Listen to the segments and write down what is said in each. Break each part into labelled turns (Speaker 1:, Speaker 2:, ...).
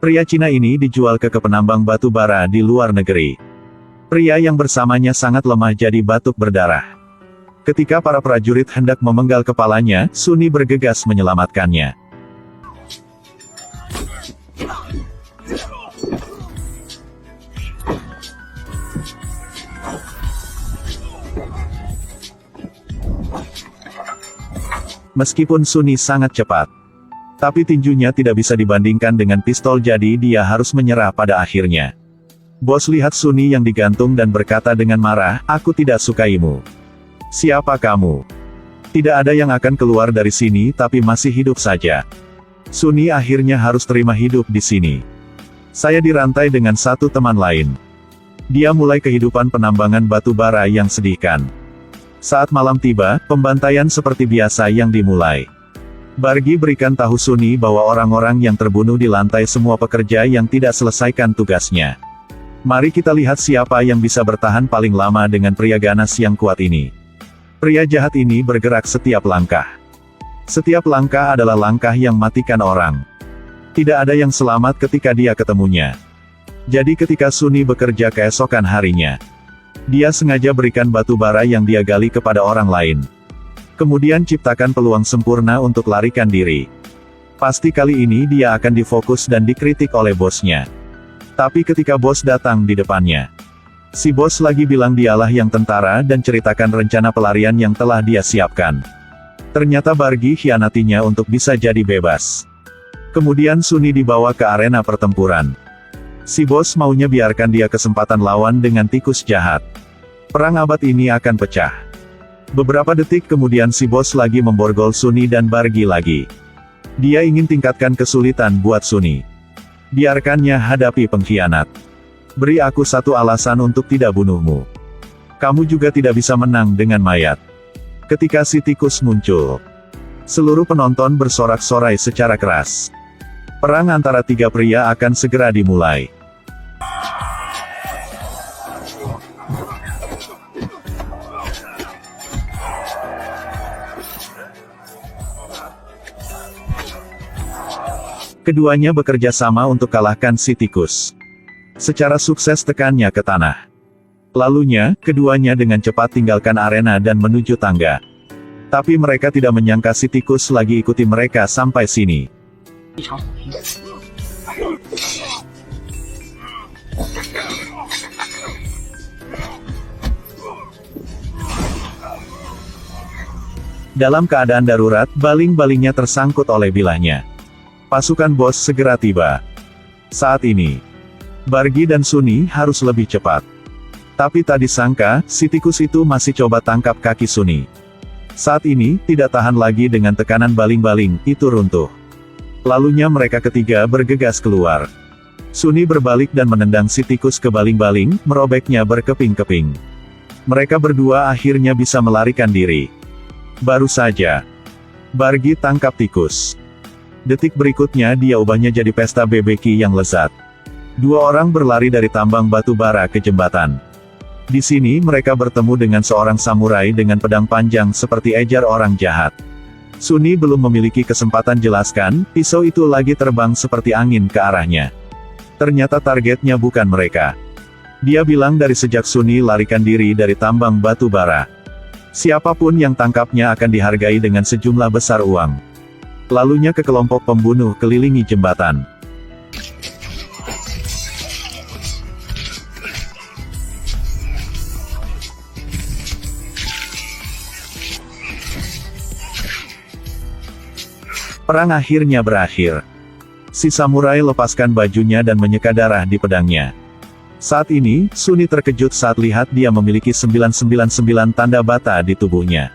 Speaker 1: Pria Cina ini dijual ke penambang batu bara di luar negeri. Pria yang bersamanya sangat lemah jadi batuk berdarah. Ketika para prajurit hendak memenggal kepalanya, Suni bergegas menyelamatkannya. Meskipun Suni sangat cepat, tapi tinjunya tidak bisa dibandingkan dengan pistol, jadi dia harus menyerah pada akhirnya. Bos lihat Suni yang digantung dan berkata dengan marah, "Aku tidak sukaimu. Siapa kamu? Tidak ada yang akan keluar dari sini tapi masih hidup saja." Suni akhirnya harus terima hidup di sini. Saya dirantai dengan satu teman lain. Dia mulai kehidupan penambangan batu bara yang sedihkan. Saat malam tiba, pembantaian seperti biasa yang dimulai. Bargi berikan tahu Suni bahwa orang-orang yang terbunuh di lantai semua pekerja yang tidak selesaikan tugasnya. Mari kita lihat siapa yang bisa bertahan paling lama dengan pria ganas yang kuat ini. Pria jahat ini bergerak setiap langkah. Setiap langkah adalah langkah yang matikan orang. Tidak ada yang selamat ketika dia ketemunya. Jadi ketika Suni bekerja keesokan harinya, dia sengaja berikan batu bara yang dia gali kepada orang lain. Kemudian ciptakan peluang sempurna untuk larikan diri. Pasti kali ini dia akan difokus dan dikritik oleh bosnya. Tapi ketika bos datang di depannya, si bos lagi bilang dialah yang tentara dan ceritakan rencana pelarian yang telah dia siapkan. Ternyata Bargi khianatinya untuk bisa jadi bebas. Kemudian Suni dibawa ke arena pertempuran. Si bos maunya biarkan dia kesempatan lawan dengan tikus jahat. Perang abad ini akan pecah. Beberapa detik kemudian si bos lagi memborgol Suni dan Bargi lagi. Dia ingin tingkatkan kesulitan buat Suni. Biarkannya hadapi pengkhianat. Beri aku satu alasan untuk tidak bunuhmu. Kamu juga tidak bisa menang dengan mayat. Ketika si tikus muncul, seluruh penonton bersorak-sorai secara keras. Perang antara tiga pria akan segera dimulai. Keduanya bekerja sama untuk kalahkan si tikus. Secara sukses tekannya ke tanah. Lalunya, keduanya dengan cepat tinggalkan arena dan menuju tangga. Tapi mereka tidak menyangka si tikus lagi ikuti mereka sampai sini. Dalam keadaan darurat, baling-balingnya tersangkut oleh bilahnya. Pasukan bos segera tiba. Saat ini, Bargi dan Suni harus lebih cepat. Tapi tak disangka, si tikus itu masih coba tangkap kaki Suni. Saat ini, tidak tahan lagi dengan tekanan baling-baling, itu runtuh. Lalunya mereka ketiga bergegas keluar. Suni berbalik dan menendang si tikus ke baling-baling, merobeknya berkeping-keping. Mereka berdua akhirnya bisa melarikan diri. Baru saja, Bargi tangkap tikus. Detik berikutnya dia ubahnya jadi pesta barbecue yang lezat. Dua orang berlari dari tambang batu bara ke jembatan. Di sini mereka bertemu dengan seorang samurai dengan pedang panjang seperti ejar orang jahat. Suni belum memiliki kesempatan jelaskan, pisau itu lagi terbang seperti angin ke arahnya. Ternyata targetnya bukan mereka. Dia bilang dari sejak Suni larikan diri dari tambang batu bara, siapapun yang tangkapnya akan dihargai dengan sejumlah besar uang. Lalunya ke kelompok pembunuh kelilingi jembatan. Perang akhirnya berakhir. Si samurai lepaskan bajunya dan menyeka darah di pedangnya. Saat ini, Suni terkejut saat lihat dia memiliki 999 tanda bata di tubuhnya.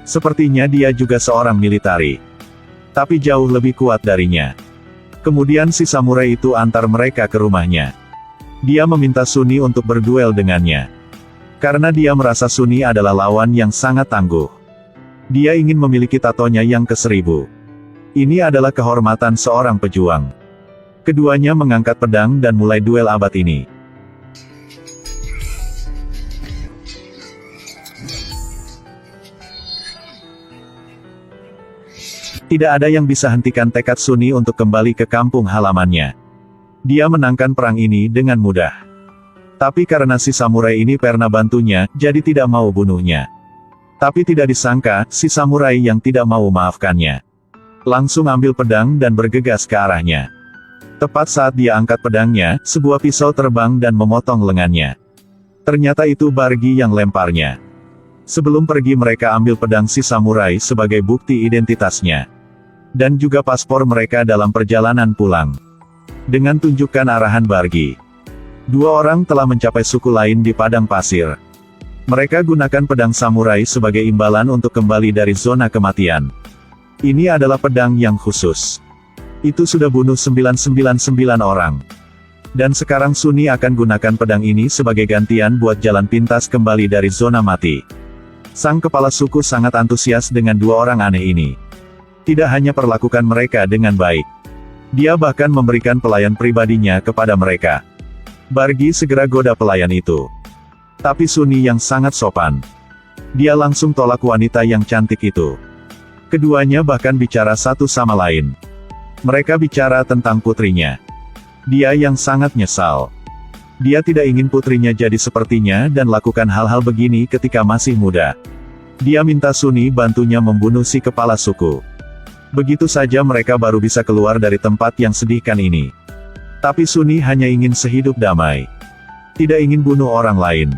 Speaker 1: Sepertinya dia juga seorang militari. Tapi jauh lebih kuat darinya. Kemudian si samurai itu antar mereka ke rumahnya. Dia meminta Suni untuk berduel dengannya. Karena dia merasa Suni adalah lawan yang sangat tangguh. Dia ingin memiliki tatonya yang ke-1000. Ini adalah kehormatan seorang pejuang. Keduanya mengangkat pedang dan mulai duel abad ini. Tidak ada yang bisa hentikan tekad Suni untuk kembali ke kampung halamannya. Dia menangkan perang ini dengan mudah. Tapi karena si samurai ini pernah bantunya, jadi tidak mau bunuhnya. Tapi tidak disangka, si samurai yang tidak mau maafkannya langsung ambil pedang dan bergegas ke arahnya. Tepat saat dia angkat pedangnya, sebuah pisau terbang dan memotong lengannya. Ternyata itu Bargi yang lemparnya. Sebelum pergi mereka ambil pedang si samurai sebagai bukti identitasnya. Dan juga paspor mereka dalam perjalanan pulang. Dengan tunjukkan arahan Bargi, dua orang telah mencapai suku lain di padang pasir. Mereka gunakan pedang samurai sebagai imbalan untuk kembali dari zona kematian. Ini adalah pedang yang khusus. Itu sudah bunuh 999 orang. Dan sekarang Sunny akan gunakan pedang ini sebagai gantian buat jalan pintas kembali dari zona mati. Sang kepala suku sangat antusias dengan dua orang aneh ini. Tidak hanya perlakukan mereka dengan baik, dia bahkan memberikan pelayan pribadinya kepada mereka. Bargi segera goda pelayan itu. Tapi Sunny yang sangat sopan. Dia langsung tolak wanita yang cantik itu. Keduanya bahkan bicara satu sama lain. Mereka bicara tentang putrinya. Dia yang sangat nyesal. Dia tidak ingin putrinya jadi sepertinya dan lakukan hal-hal begini ketika masih muda. Dia minta Sunny bantunya membunuh si kepala suku. Begitu saja mereka baru bisa keluar dari tempat yang sedihkan ini. Tapi Sunny hanya ingin sehidup damai. Tidak ingin bunuh orang lain.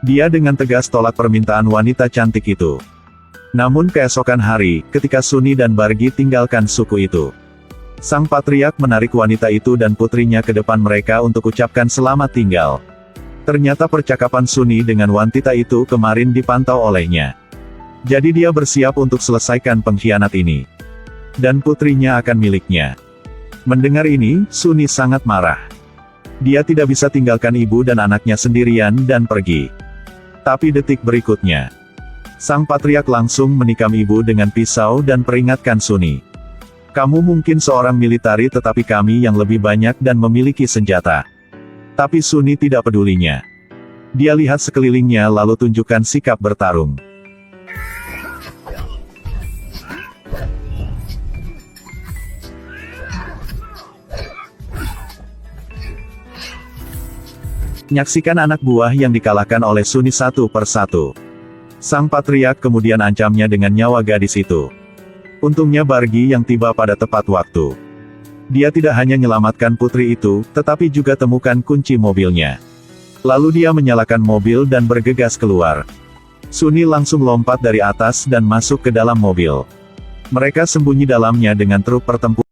Speaker 1: Dia dengan tegas tolak permintaan wanita cantik itu. Namun keesokan hari, ketika Sunny dan Bargi tinggalkan suku itu, sang patriark menarik wanita itu dan putrinya ke depan mereka untuk ucapkan selamat tinggal. Ternyata percakapan Sunny dengan wanita itu kemarin dipantau olehnya. Jadi dia bersiap untuk selesaikan pengkhianat ini. Dan putrinya akan miliknya. Mendengar ini, Sunny sangat marah. Dia tidak bisa tinggalkan ibu dan anaknya sendirian dan pergi. Tapi detik berikutnya, sang patriark langsung menikam ibu dengan pisau dan peringatkan Sunny. Kamu mungkin seorang militari tetapi kami yang lebih banyak dan memiliki senjata. Tapi Sunny tidak pedulinya. Dia lihat sekelilingnya lalu tunjukkan sikap bertarung. Menyaksikan anak buah yang dikalahkan oleh Sunny satu persatu. Sang patriark kemudian ancamnya dengan nyawa gadis itu. Untungnya Bargi yang tiba pada tepat waktu. Dia tidak hanya menyelamatkan putri itu, tetapi juga temukan kunci mobilnya. Lalu dia menyalakan mobil dan bergegas keluar. Sunny langsung lompat dari atas dan masuk ke dalam mobil. Mereka sembunyi dalamnya dengan truk pertempuran.